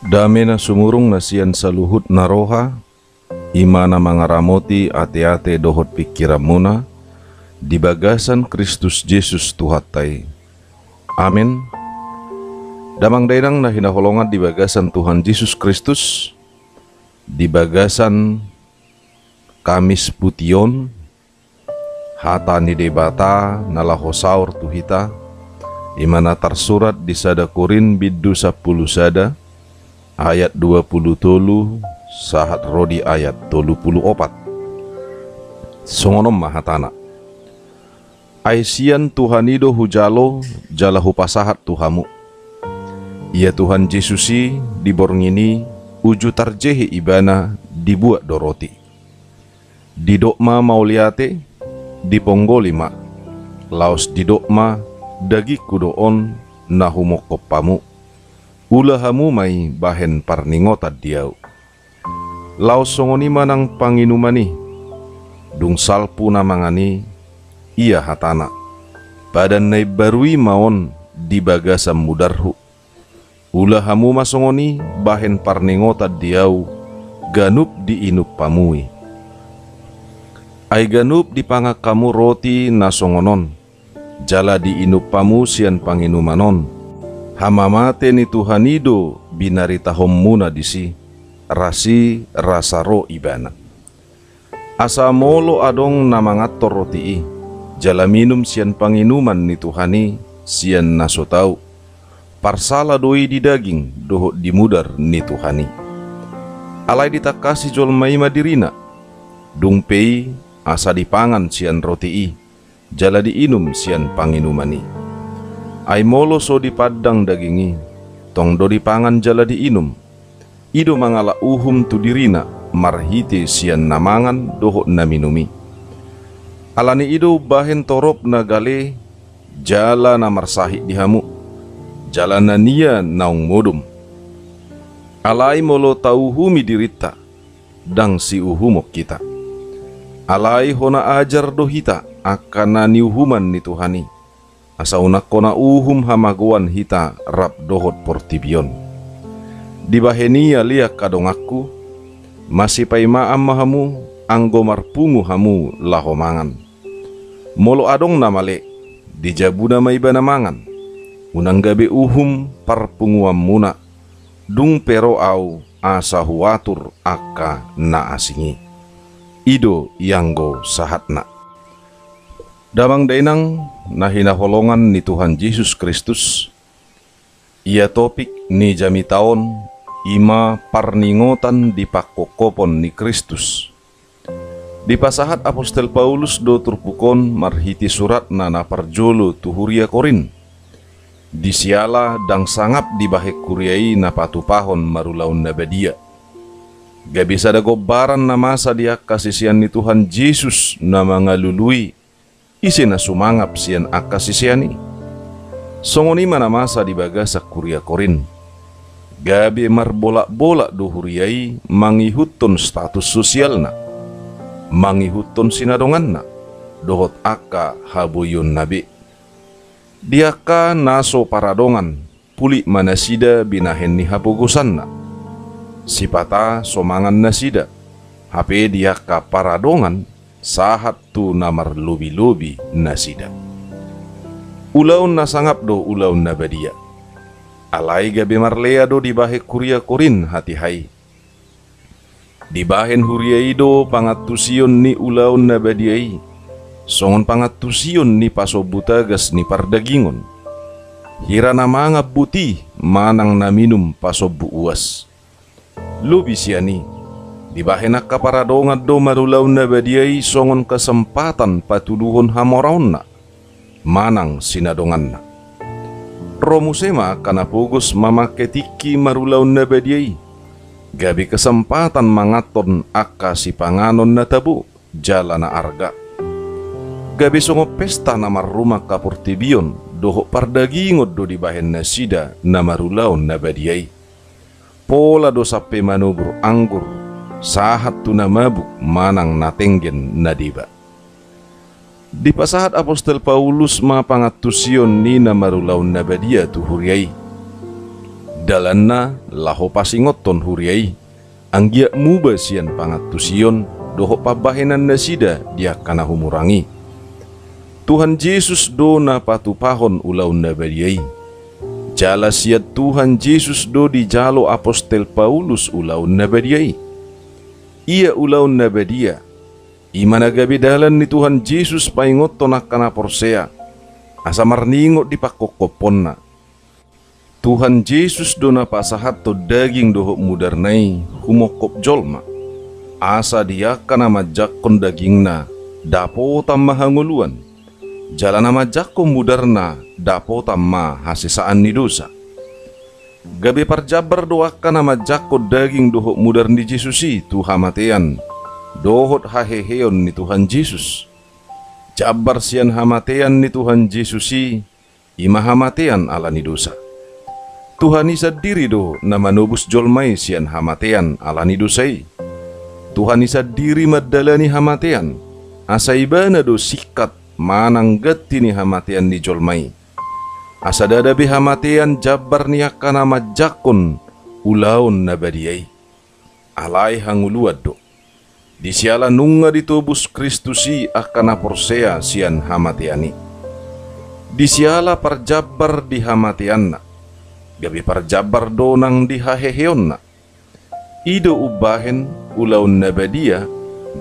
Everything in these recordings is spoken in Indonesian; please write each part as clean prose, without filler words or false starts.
Damena sumurung nasian saluhut naroha, imana mangaramoti ate-ate dohot pikiramuna, di bagasan Kristus Yesus Tuhatai. Amin. Damang dainang na hinaholongan di bagasan Tuhan Yesus Kristus, di bagasan Kamis Pution, hata ni debata nalahosaur tuhita, imana tersurat di sada Korin biddu 10 sada, ayat 20 sahat rodi ayat 34. Songonom mahatana. Aisian Tuhanido hujalo jalahu pasahat Tuhamu. Ia Tuhan Yesusi diborngini uju tarjehi ibana dibuat doroti. Didokma mauliate diponggolima. Laos didokma dagi kudoon nahumokopamu. Ulahamu mai bahen parningota diau. Laos songonima nang panginumani. Dung salpu namangani ia hatana. Badan nai barui maon di bagasam mudarhu. Ulahamu masongoni bahen parningota diau. Ganup di inup pamui. Ay ganup di pangakamu roti nasongonon. Jala di inup pamu sian panginumanon. Hamamate ni Tuhanido binarita hommuna disi. Rasi rasaro ibana. Asa molo adong namangator rotii. Jala minum sian panginuman ni Tuhani sian nasotau. Parsala doi di daging dohot di mudar ni Tuhani. Alai ditakasi jol maima dirina. Dungpei asa dipangan sian rotii. Jala diinum sian panginumani. Ay molo so dipadang dagingi. Tong do dipangan jala diinum. Ido mangala uhum tu dirina marhite sian namangan dohot na minumi. Alani ido bahen torop na gale jala na marsahi dihamu. Jala na niya naung modum. Alai molo tauhumi dirita dang si uhumok kita. Alai hona ajar dohita akan na niuhuman ni Tuhani. Asa unak kona uhum hamaguan hita rap dohot portibion. Di bahenia liak kadong aku, masih paimaam mahamu, anggo marpungu hamu lahomangan. Molo adong namale, di jabuna maibana mangan, unang gabi uhum parpunguam muna, dung pero au asa huatur akka na asingi. Ido yanggo sahatna. Damang dainang nahinaholongan ni Tuhan Yesus Kristus, ia topik ni jami taon ima parningotan di pakokopon ni Kristus. Di pasahat Apostel Paulus do turpukon marhiti surat na naparjolo tuhuria Korin. Di siala dang sangap di bahek kuriai na patupahon marulaun na badia. Gabi sada gobaran na masa dia kasisian ni Tuhan Yesus na mga lului. Isi na sumangap sian akasisiani. Songonima na masa di bagasak kuria Korin. Gabi marbolak-bolak do huriai mangihuton status sosial na. Mangihuton sinadongan na. Dohot aka haboyon nabi. Diaka naso paradongan. Puli manasida binahen ni hapogusan na. Sipata somangan nasida. Hape diaka paradongan. Sahat tu namar lobi-lobi nasida. Ulaun nasangap do ulaun nabadia. Alai gabe marlea do di bahe kuria Korin hati hai. Di bahen huria ido pangatusion ni ulaun nabadiai. Songon pangatusion ni pasobutagas ni pardagingon. Hira namanga buti manang naminum pasobu uas. Lubi siani. Di bahen akaparadongat do marulaun nabadiai songon kesempatan patuluhon hamoraun na. Manang sinadongan na. Romusema kana pugos mamaketiki marulaun nabadiai. Gabi kesempatan mangaton akka si panganon na tabu jala na arga. Gabi songo pesta na marumah kapurtibion doho pardagingod do di bahen nasida na marulaun nabadiai. Pola do sape manubur anggur sahat tu na mabuk manang natenggen nadiba. Di pasahat Apostel Paulus mapangatusion ni na marulaun nabadia tu huriai. Dalanna laho pasingoton huriai, anggia muba sian pangatusion doho pabahenan nasida dia kana humurangi. Tuhan Yesus do na patupahon ulaun nabadiai. Jala siat Tuhan Yesus do di jalo apostel Paulus ulaun nabadiai. Ia ulaun nabadia, imana gabi dalan ni Tuhan Yesus paingoton akana porsea, asa marningot di pakokoponna. Tuhan Yesus do na pasahat to daging doho mudarnai humokop jolma. Asa dia kana majakon dagingna dapota mahanguluan. Jalan majakko mudarna dapota ma hasisaan ni dosa. Gabe parjabar doa kana majakko daging doho mudar ni Jesusi tu hamatean. Dohot haheheon ni Tuhan Yesus. Jabar sian hamatean ni Tuhan Jesusi ima hamatean ala ni dosa. Tuhan isa diri do na manubus jolmai sian hamatean ala ni dosai. Tuhan isa diri madalani hamatean, asa ibana do sikat manang gati ni hamatean ni jolmai. Asa dadabi hamatean jabar ni akana majakon ulaon nabadiai. Alai hanguluad do. Di siala nunga ditubus Kristusi akana porsea sian hamateani. Di siala parjabar di hamateanna. Gabi parjabar donang di haheheonna. Ido ubahen ulaun nabadia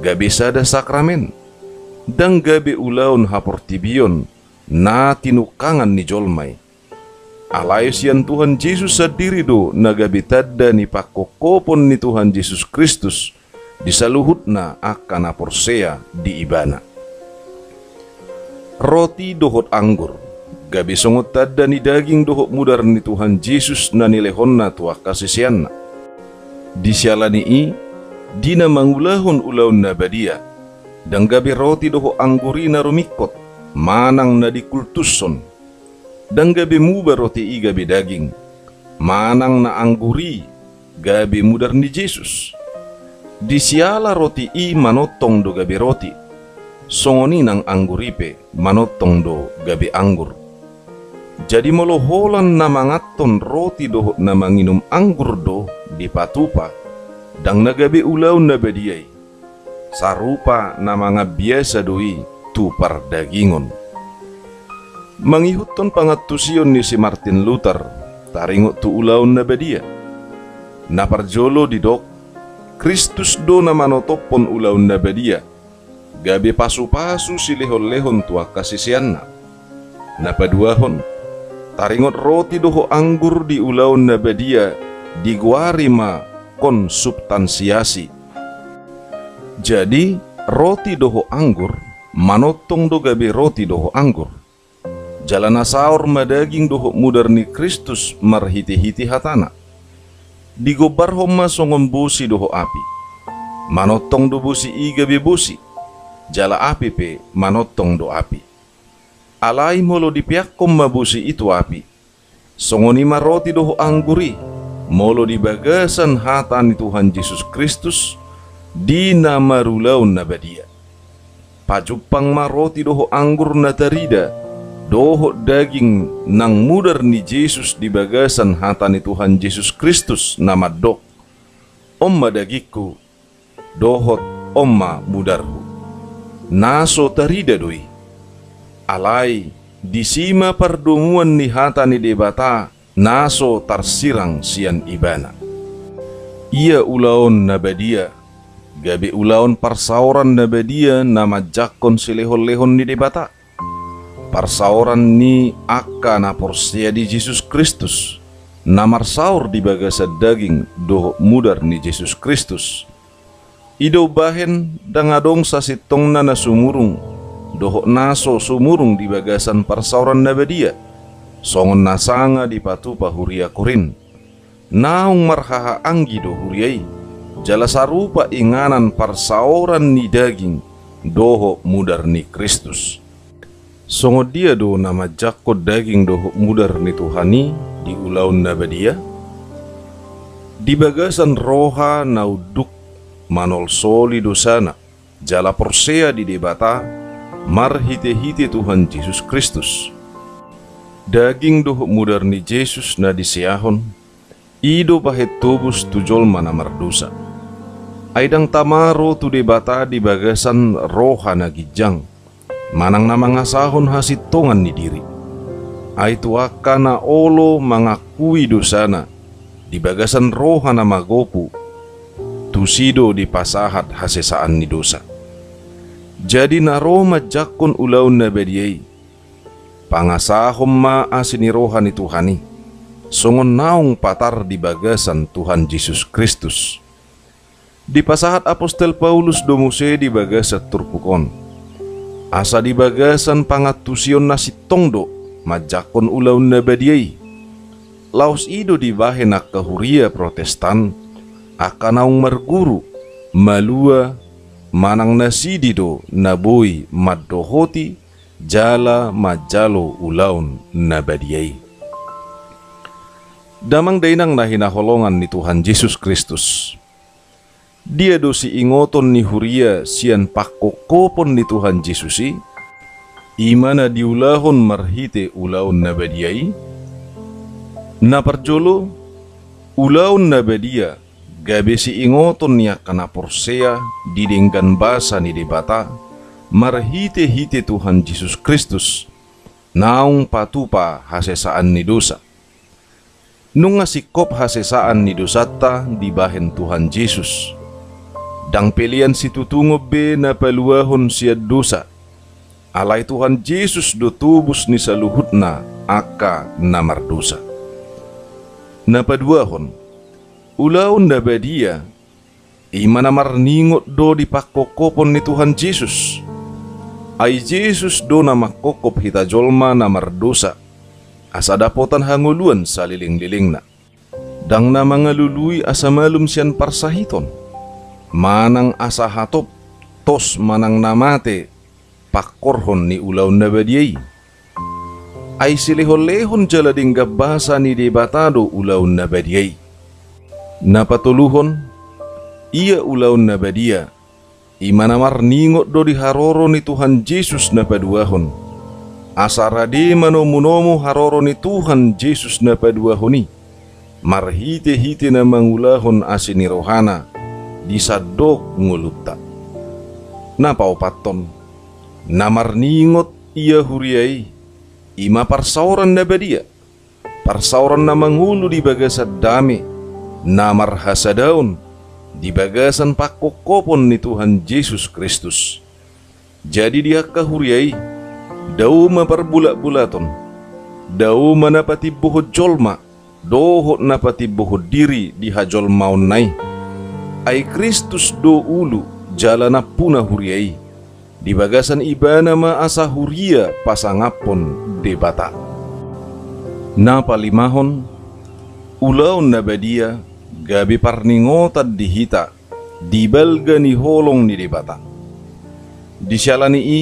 gabi sada sakramen. Dan gabi ulaun haportibion na tinukangan ni jolmai. Alayos yan Tuhan Yesus sadiri do na gabi tadda ni pakokopon ni Tuhan Yesus Kristus di saluhut na akana porsea di ibana. Roti dohot anggur gabi songot tadda ni daging dohot mudar ni Tuhan Yesus na nilehon na tuah kasisian na. Di sialani i dina mangulahon ulaun nabadia dan gabi roti doho angguri na rumikot manang na dikultuson dan gabi muba roti i gabi daging manang na angguri gabi mudar ni Yesus. Di siala roti i manotong do gabi roti, songoni nang angguripe manotong do gabi anggur. Jadi moloholan na mangaton roti doho na manginum anggur do di patupa dang nagabi ulaw na badiay. Sarupa na mga biasa doi tupar dagingon. Mangihuton pangatusion ni si Martin Luther taringot tu ulaw na badia. Naparjolo di dok Kristus do na manotopon ulaw na badia. Gabi pasu-pasu si lehon-lehon tua kasisian na. Napaduahon taringot roti doho anggur di ulaw na badia diguari ma konsubstansiasi. Jadi roti doho anggur manotong do gabi roti doho anggur. Jalana saur madaging doho mudar ni Kristus marhiti-hiti hatana. Digobar homa songon busi doho api. Manotong do busi i gabi busi. Jala api pe manotong do api. Alai molo dipiakom mabusi itu api. Songoni ma roti doho angguri. Molo di bagasan hata ni Tuhan Yesus Kristus di nama rulaun nabadia. Pajupang maroti doho anggur na tarida doho daging nang mudar ni Yesus di bagasan hata ni Tuhan Yesus Kristus nama dok. Omma dagiku dohot omma mudarku. Naso tarida doi. Alai disima pardumuan ni hata ni debata naso tarsirang sian ibana. Ia ulaon nabadia gabi ulaon parsauran nabadia nama jakon silehon-lehon ni debata. Parsauran ni akka na porsia di Yesus Kristus. Namar saur di bagasa daging doho mudar ni Yesus Kristus. Ido bahen dangadong sa sitong na nasumurung. Doho naso sumurung di bagasan parsauran nabadia. Songon nasanga di patupa huria korin. Naung marhaha anggi do huriai. Jala sarupa inganan parsauran ni daging doho mudar ni Kristus. Songo dia do nama jakko daging doho mudar ni Tuhani di ulaun nabadia. Di bagasan roha nauduk manol soli dosana. Jala porsea di debata marhite-hite Tuhan Yesus Kristus. Daging doho mudar ni Yesus na disiahon Ido pahet tubus tujol mana mardusa. Aidang tamaro tu debata di bagasan rohana gijang. Manang na mga sahon hasitongan ni diri. Aitu akana olo mangakui dosana. Di bagasan rohana magopu. Tusido di pasahat hasesaan ni dosa. Jadi naroma jakon ulaun na bediyay. Pangasahom maasin ni rohani Tuhani. Songon naung patar di bagasan Tuhan Yesus Kristus. Di pasahat Apostel Paulus domuse di bagasat turpukon. Asa di bagasan pangatusion nasi tongdo majakon ulaun na badiyay. Laos ido di bahenak kahuria Protestan akanaung marguru malua manang nasidido naboy maddohoti jala majalo ulaun na badiyay. Damang dainang nahinaholongan ni Tuhan Yesus Kristus. Dia dosi ingoton ni huria sian pakokopon ni Tuhan Yesusi, imana diulahon marhite ulaun nabadiyai, na parjolo ulaun nabadia gabe si ingoton niya kana porsea didenggan basa ni debata marhite-hite Tuhan Yesus Kristus, naung patupa hasesaan ni dosa. Nung ngasikop hasesaan ni dosata di bahen Tuhan Yesus. Dang pilihan si tutungob be na paluahon siya dosa. Alay Tuhan Yesus do tubus ni saluhut na aka na mardosa. Napaduahon, ulaon na badia, imana marningot do di pakokopon ni Tuhan Yesus. Ay Yesus do na makokop hita jolma na mardosa. Asa dapotan hanguluan sa liling-liling na. Dang na mga lului asa malum siyan parsahiton. Manang asa hatop, tos manang namate, pakorhon ni ulaw na badiyay. Ay silihon-lehon jala ding gabasa ni debatado ulaw na badiyay. Napatuluhon, iya ulaw na badiya, imanamar ningot do di haroro ni Tuhan Yesus na paduahon. Asarade manomunomo haroro ni Tuhan Yesus na paduahoni. Marhite-hite na mangulahon asini rohana. Di sadok ngulupta. Napaupaton, namarningot iya huriay, ima parsauran na badia, parsauran na mangulu di bagasad dami, namar hasadaon, di bagasan pakokopon ni Tuhan Yesus Kristus. Jadi dia kahuriay, daw maparbulak-bulaton, daw manapati buhod jolma, dohot napati buhod diri di hajol maun nai. Ay Kristus do ulu jala na puna huriay. Di bagasan ibana maasa huria pasangapon debata. Napalimahon, ulaon na badia gabi parningotad dihita di balga ni holong ni debata. Di syalani i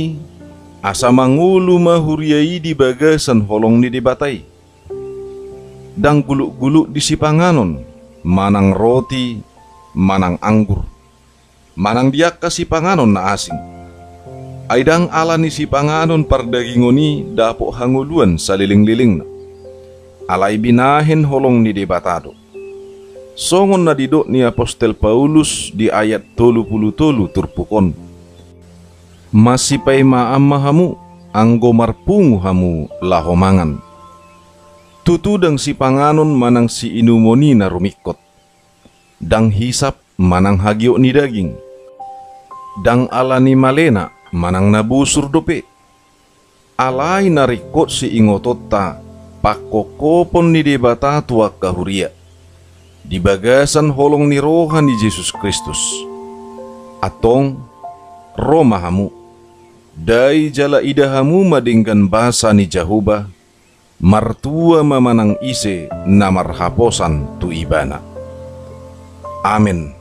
asa mangulu mahuriay di bagasan holong ni debatay. Dang guluk-guluk di sipanganon manang roti manang anggur, manang diak kasi panganon na asing. Aidang ala ni si panganon pardagingoni dapo hanguluan sa liling-liling na. Alay binahin holong ni debatado. Songon na didok ni Apostel Paulus di ayat 33 turpukon. Masipay maamahamu anggo marpungu hamu lahomangan. Tutudang si panganon manang si inumoni na rumikot. Dang hisap manang hagyo ni daging. Dang ala ni malena manang nabusur dope. Alay narikot si ingotota pakokopon ni debata tuak kahuria. Di bagasan holong ni rohan ni Yesus Kristus. Atong romahamu. Dai jala idahamu madinggan basa ni Jahuba. Martua mamanang ise na marhaposan tu ibana. Amin.